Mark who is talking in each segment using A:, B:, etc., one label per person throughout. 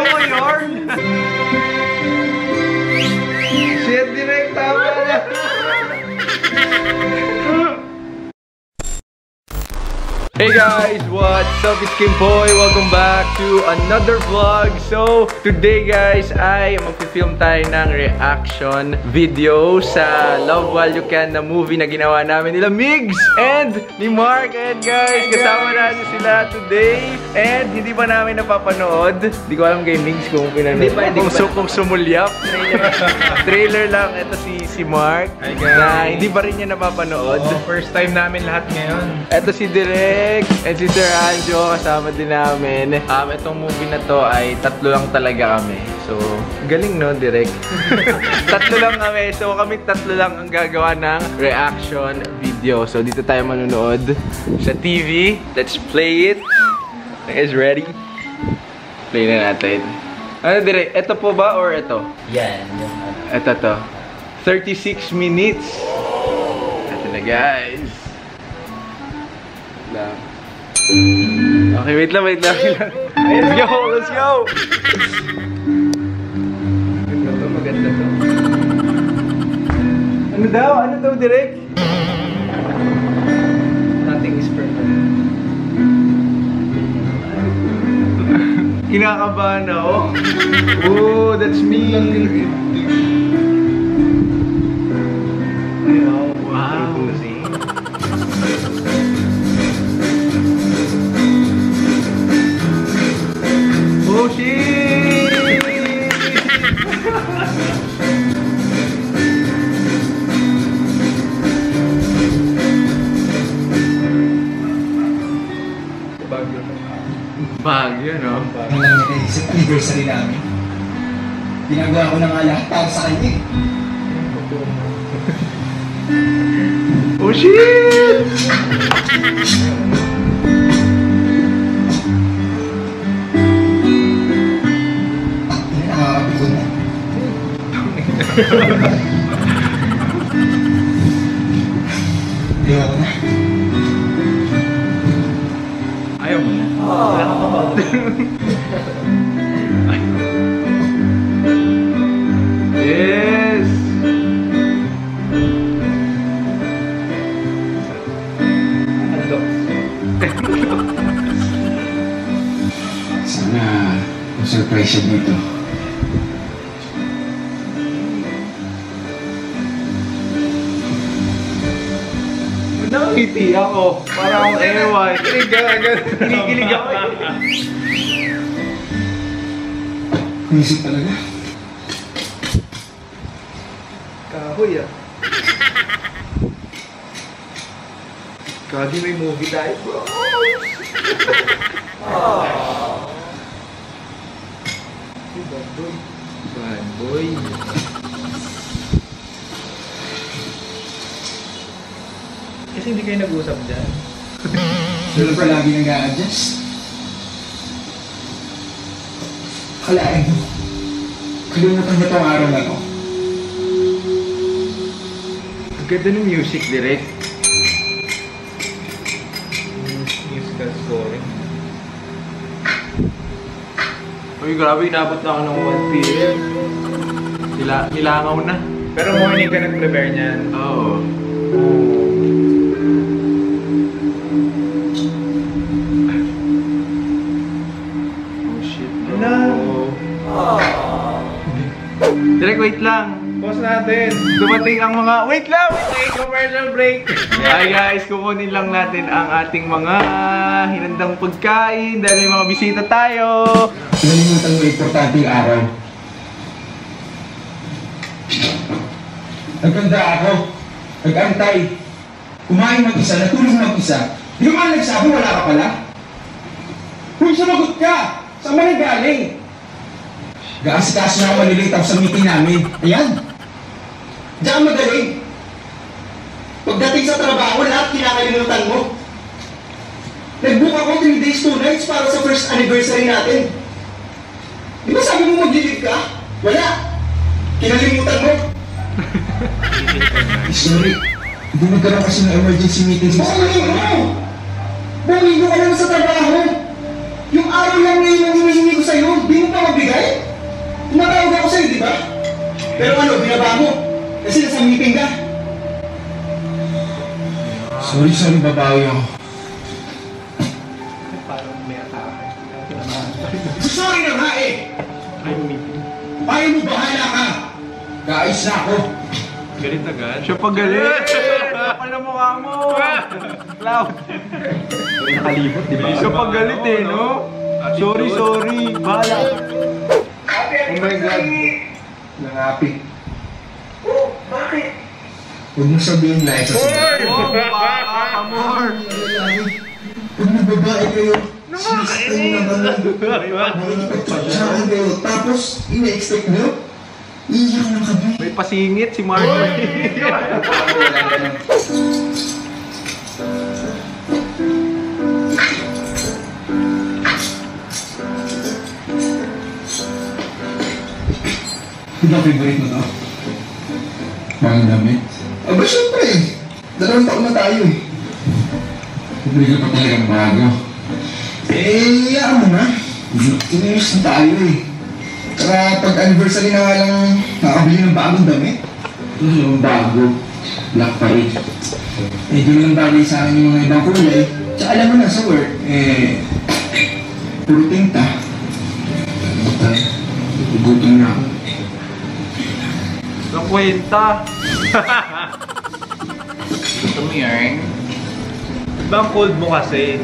A: ko yun! Shit, direct tama na! Hey guys, what's up? It's Kimboy. Welcome back to another vlog. So, today guys ay magpi-film tayo ng reaction video sa Love While You Can na movie na ginawa namin nila Migs and ni Mark. And guys, kasama natin sila today. And hindi pa namin napapanood. Hindi ko alam kay Migs kung pinanood. Kung sumulyap. Trailer lang. Ito si Mark na hindi pa rin niya napapanood.
B: First time namin lahat ngayon.
A: Ito si Direk and si Sir Anjo, kasama din namin. Itong movie na to ay tatlo lang talaga kami. So, galing no, Direk? Tatlo lang kami. So, kami tatlo lang ang gagawa ng reaction video. So, dito tayo manonood sa TV. Let's play it. You guys ready? Play na natin. Ano, Direk? Ito po ba or ito?
C: Yan.
A: Ito to. 36 minutes. Ito na, guys. Okay, wait lang. Let's go! Maganda to. Ano daw? Ano daw, Direk?
B: Nothing is perfect.
A: Kinakabahan ako. Oh, that's me. Oh, wow. Oh shit! Bagyo, no?
C: Sa anniversary namin. Ginagawa ko na nga lahat para sa kanya.
A: Oh shit!
C: Ayaw na.
B: Ayaw mo na. Wala ka pa.
A: Yes!
C: Sana surprise siya dito.
A: Nakangiti ako. Parang akong ewan. Kinikilig ako.
C: Kumisip talaga.
A: Kahoy ah. Kagi may movie tayo, bro. Bad boy.
B: Kasi hindi kayo nag-usap dyan.
C: Doon pa lagi nag-a-adjust. Kalain mo. Kalimutan mo itong araw na to.
A: Ang ganda ng music, Direk.
B: Musical scoring.
A: Uy, grabe, inabot na ako ng 1 p.m. Nilangaw na.
B: Pero morning ka nag-prepare niyan.
A: Oo. Direk, wait lang.
B: Pause natin.
A: Dumating ang mga... Wait lang! Commercial break! Hi guys, kukunin lang natin ang ating mga hinandang pagkain dahil may mga bisita tayo.
C: Nalimutan mo importante yung araw. Nagkanda ako. Nag-antay. Kumain mag-isa, natulog mag-isa. Di mo nga nagsabi, wala ka pala. Kung sumagot ka, saan ba nagaling? Gaas-gaas na ako malilitaw sa meeting namin. Ayan. Diyan magaling. Pagdating sa trabaho, lahat kinakalimutan mo. Nag-book ako 3 days, 2 nights para sa first anniversary natin. Di ba sabi mo mag-delete ka? Wala. Kinalimutan mo. Sorry. Hindi nagkaroon kasi ng emergency meeting sa Buhay mo! Buhay mo ka naman sa trabaho! Yung araw lang ngayon ang hinihingi ko sa'yo, di mo pa magbigay? Pero ano, binaba mo? Kasi nasa meeting ka. Sorry, babawi ako.
B: Parang may atake.
C: Sorry na nga eh! Payo mo, bahala ka! Guys na ako!
B: Galit agad.
A: Siya pa galit! Kapal na mukha mo! Cloud!
B: Nakalibot, di ba?
A: Siya pa galit eh, no? Sorry! Bahala!
C: Oh my God! Nangapi. Oh, bakit? Huwag mo sabihin na isa sa
A: Oh, amor!
C: Huwag na babae kayo. Sinasaktan nyo naman. Nakikipagpagsaan kayo. Tapos, ina-expect nyo? Iiyak lang kami.
A: May pasingit si Marco.
C: Di ba favorite mo to? Bagong damit? Aba, syempre eh. 2 taon na tayo eh. Bibili ka pa talagang bago. Eh, ano na? Ininis na tayo eh. Kaya pag-anniversary na nga lang nakabili ng bagong damit. Bago. Black pa rin. Eh, di lang bagay sa akin yung mga ibang kulay. Tsaka alam mo na sa work, puro tinta. Gutom na ako.
A: Ang kwenta.
B: Gusto mo yan? Bang cold mo kasi?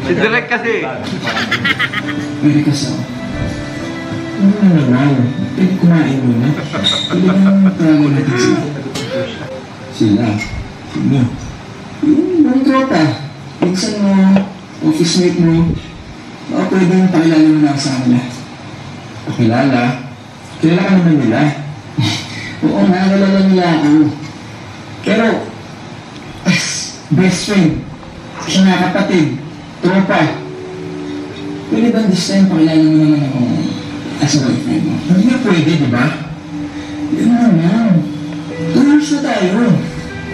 A: Si Direk kasi.
C: Pwede ka sa... Ano naman? Pwede kumain mo na. Pwede naman talaga natin sila. Sino? Yung mga tropa. Pinsan mo, office mate mo. Baka pwede yung pakilala mo na sa kanila. Pakilala? Kilala ka naman nila. Oo nga, nalala nila ako. Pero, best friend, siya nga kapatid, tropa. Pwede ba this time pakilala mo naman ako as a boyfriend mo? Hindi na pwede, di ba? Yun naman. 2 years na tayo.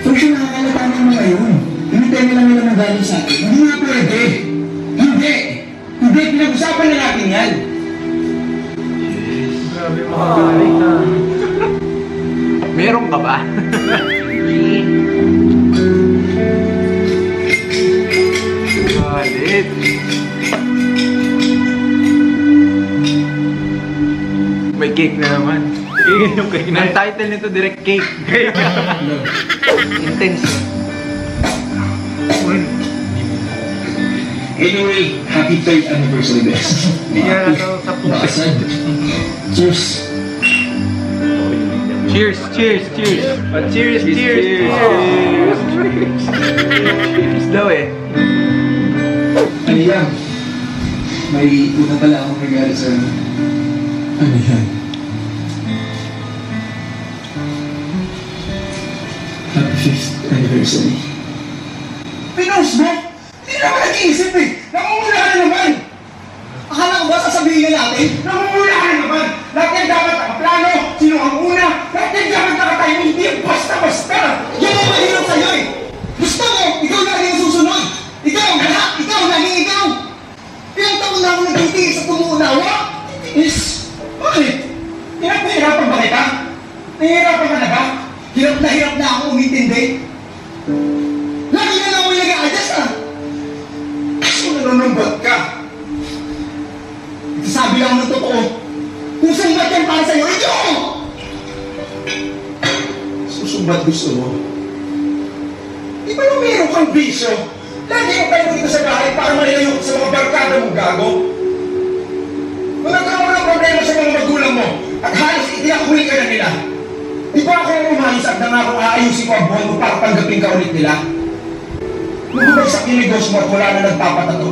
C: For sure nakakalata mo naman ngayon. Hinintay mo lang nila ng galing sa atin. Hindi na pwede. Hindi. Hindi, pinag-usapan na natin yan.
B: Grabe mga galit na.
A: Meron ka ba? Galit. May cake na naman.
B: Yung cake na.
A: Ang title nito, direct cake. Intense.
C: Anyway, happy 3rd anniversary, best.
B: Hindi nga nasa sa puso.
C: Nakasad. Cheers.
A: Cheers! Cheers! Cheers!
B: Cheers!
A: Cheers daw eh.
C: Ano yan? May una pala akong regalo sa... Ano yan? Happy 5th anniversary. Pinos mo? Hindi naman nag-iisip eh! Namumula ka na naman! Akala ko ba sasabihin na natin? Namumula ka na naman! Lahat yan dapat nakaplano! Sino ang una? Lahat yan dapat nakatayo! Hindi yung basta-basta! Yan ang mahirap sa'yo eh! Gusto mo, ikaw lagi ang susunod! Ikaw ang lahat! Ikaw lagi ikaw! Ilang taon na ako nagtitiis sa tumuunawa? Bakit? Nahihirapan ba kita? Nahihirapan ka na ba? Hirap na ako umintindi. Lagi na lang ako yung nag-a-adjust ah! Kung nanunumbat ka, sabi lang ng totoo, kung sumbat yan para sa'yo, ito! Susumbat gusto mo? Di ba nung meron kang bisyo? Lagi mo kayo dito sa bahay para manilayo sa mga barkada mong gago? Kung nagkaroon ka ng problema sa mga magulang mo at halos itinakuli ka na nila, di ba ako umahisap na nga kung aayusin ko ang buhay mo para tanggapin ka ulit nila? Nung bumagsak yung negosyo mo at wala na nagpapatato,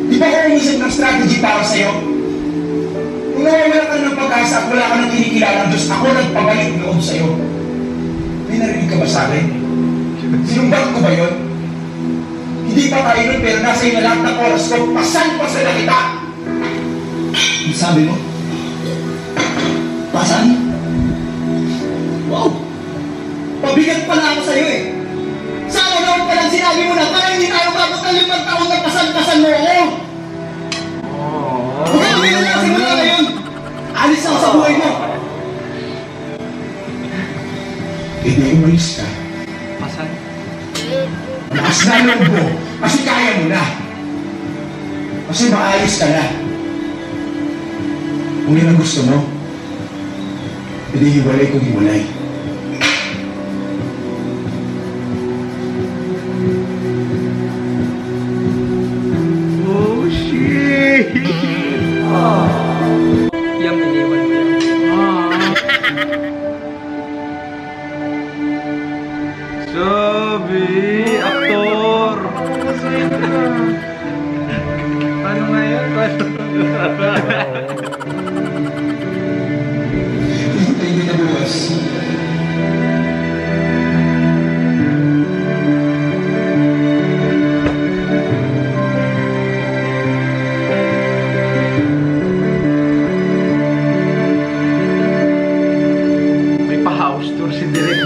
C: di ba ako umisip ng strategy para sa'yo? Kung nawawala ka ng pag-asa at wala ka nang kinikilala ng Diyos, ako nagpabalik loob sa'yo. May narinig ka ba sa akin? Sinumbat ko ba yun? Hindi pa tayo nun, pero nasa iyo na lahat ng oras ko, pasan-pasan na kita! Ang sabi mo? Pasan? Wow! Pabigat pala ako sa'yo eh! Sa araw pa lang sinabi mo na, parang hindi tayo babot ng 5 taon na pasan-pasan mo ako! Huwag ka na simula ngayon! Alis ako sa buhay mo! ay umalis ka.
A: Pasan?
C: Lakas na loob mo, kasi kaya mo na. Kasi maayos ka na. Kung yun ang gusto mo, hindi hiwalay kung hiwalay.
A: Oh, shit! Yang iniwan mo yan. Sabi, aktor!
B: Paano nga yun?
C: Hintayin kita bukas.
A: May pa-house tour si Direk.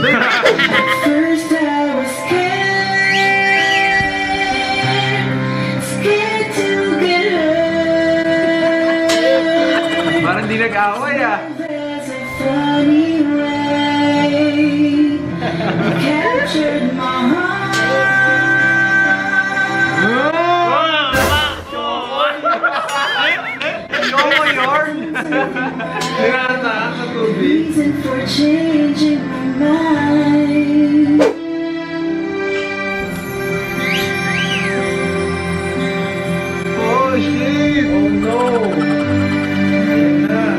D: First I was scared to get hurt.
A: Parang di nag-away ah.
D: There's a funny way you captured my
A: Show mo yarn!
B: Nagkakataan sa tubig.
D: reason for changing my mind.
B: Oh, shit! Oh, no! Ayan na.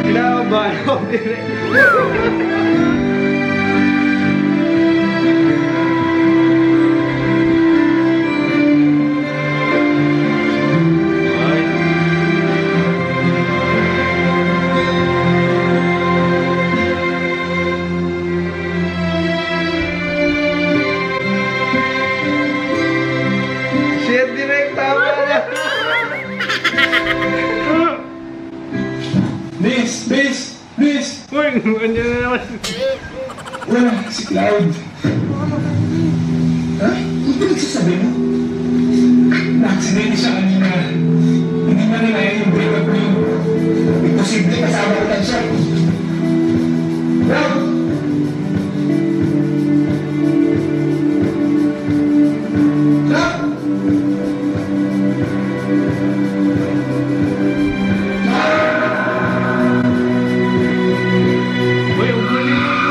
B: Kailangan ba? Oh, direct. Shit, direct. Tama na.
C: Miss! Miss! Miss!
A: Uy, andyan na naman.
C: Wala, si Cloud. Ha? Ano ba nagsasabi mo? Na-accidente siya kanina. Hindi man nilaya yung breakup niyo. Imposible kasama ko lang siya. Cloud! Cloud!
A: Uy, ang galing mo.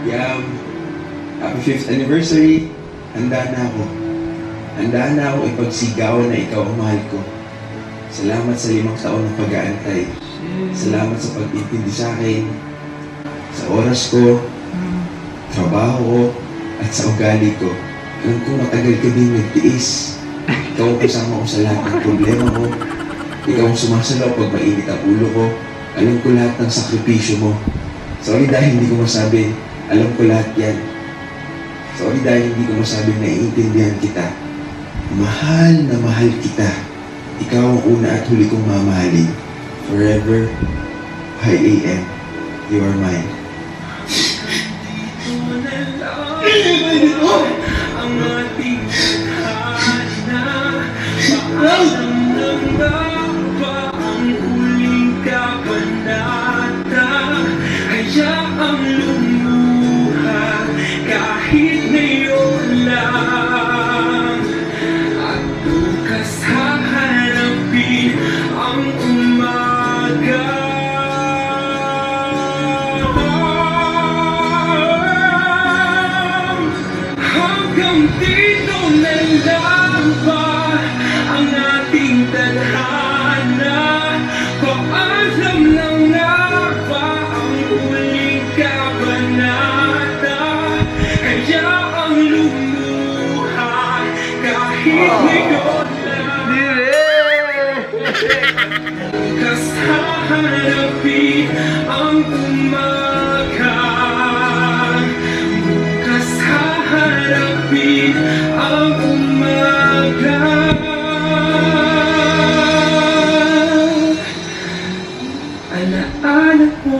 C: Yam, happy 5th anniversary. Handa na ako. Handa na ako ipagsigawan na ikaw ang mahal ko. Salamat sa 5 taon ng pag-aantay. Salamat sa pag-intindi sa akin, sa oras ko, trabaho ko, at sa ugali ko. Alam ko matagal ka din nagtiis. Ikaw ang kasama ko sa lahat ng problema ko. Ikaw ang sumasalaw pag mainit ang ulo ko. Alam ko lahat ng sakripisyo mo. Sorry dahil hindi ko masabi. Alam ko lahat yan. Sorry dahil hindi ko masabing naiintindihan kita. Mahal na mahal kita. Ikaw ang una at huli kong mamahalin. Forever, YAM, you are mine.
D: Ang ating tadhana, paalam na ba ang huling kabanata? Hayaang lumuha kahit ngayon lang, at bukas haharapin ang umaga. Hanggang tadhana. Paalam lang na ba ang huling kabanata? Hayaang lumuha kahit ngayon lang. Bukas haharapin ang umaga. Bukas haharapin ang umaga. Alaala mo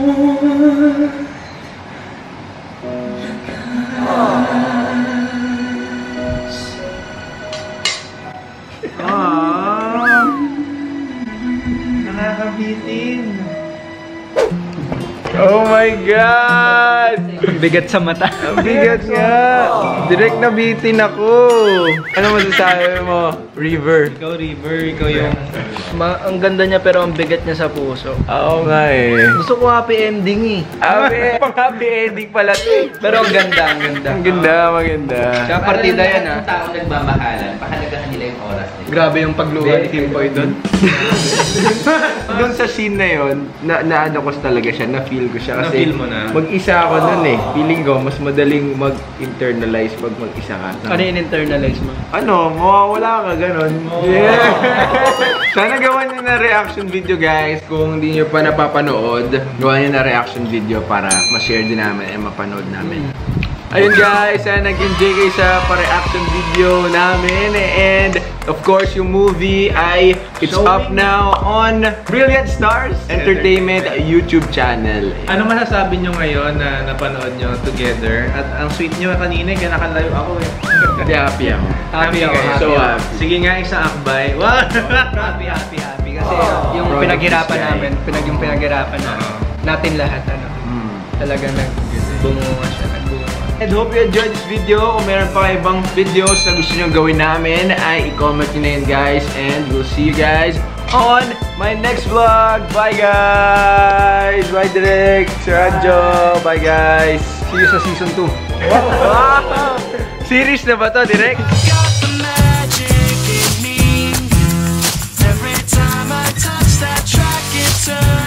B: Nakakabitin.
A: Oh my God!
E: Bigat sa mata.
A: Ang bigat nga! Direct nabitin ako! Ano masasabi mo? River.
B: Ikaw, River, ikaw yung...
E: Ang ganda niya pero ang bigat niya sa puso.
A: Oo nga eh.
E: Gusto ko happy ending eh.
A: Pang-happy ending pala to eh.
E: Pero ang ganda, ang ganda.
A: Ang ganda, maganda.
E: Kaya partida yan ah.
F: Kung taong nagmamahalan, pahalagahan nila yung oras nila.
E: Grabe yung pagluha ni Kim Boy doon.
A: Doon sa scene na yun, na-ano ko talaga siya, na-feel ko siya. Kasi
B: Na-feel mo na?
A: mag-isa ako nun eh. Feeling ko, mas madaling mag-internalize pag mag-isa ka.
E: Ano yung internalize mo?
A: Ano, mawawala ka ganun. Yeah. Sana gawan nyo na reaction video guys. Kung hindi nyo pa napapanood, gawan nyo na reaction video para ma-share din namin at mapanood namin. Ayun guys, sana nag-enjoy kayo sa pa-reaction video namin. And of course, yung movie ay it's up now on Brilliant Stars Entertainment YouTube channel.
B: Ano masasabi nyo ngayon na napanood nyo together? At ang sweet nyo kanina, kaya nakalayo ako eh.
A: Happy ako.
E: Happy ako,
B: kayo.
E: happy
A: So
E: ako.
A: happy.
B: Sige nga, isang akbay. Wow!
E: Happy. Kasi yung
A: Proud of
E: pinaghirapan
A: this guy.
E: namin, pinaghirapan natin lahat, ano. Talagang nagbunga siya, nagbunga.
A: And hope you enjoyed this video. Kung meron pa kayo ibang videos na gusto nyo gawin namin, ay i-comment nyo na yun guys. And we'll see you guys on my next vlog. Bye guys! Bye Direk! Sir Anjo! Bye guys! See you sa season 2. Wow! Series na ba to, Direk?
D: got the magic in me. Every time I touch that track, it turns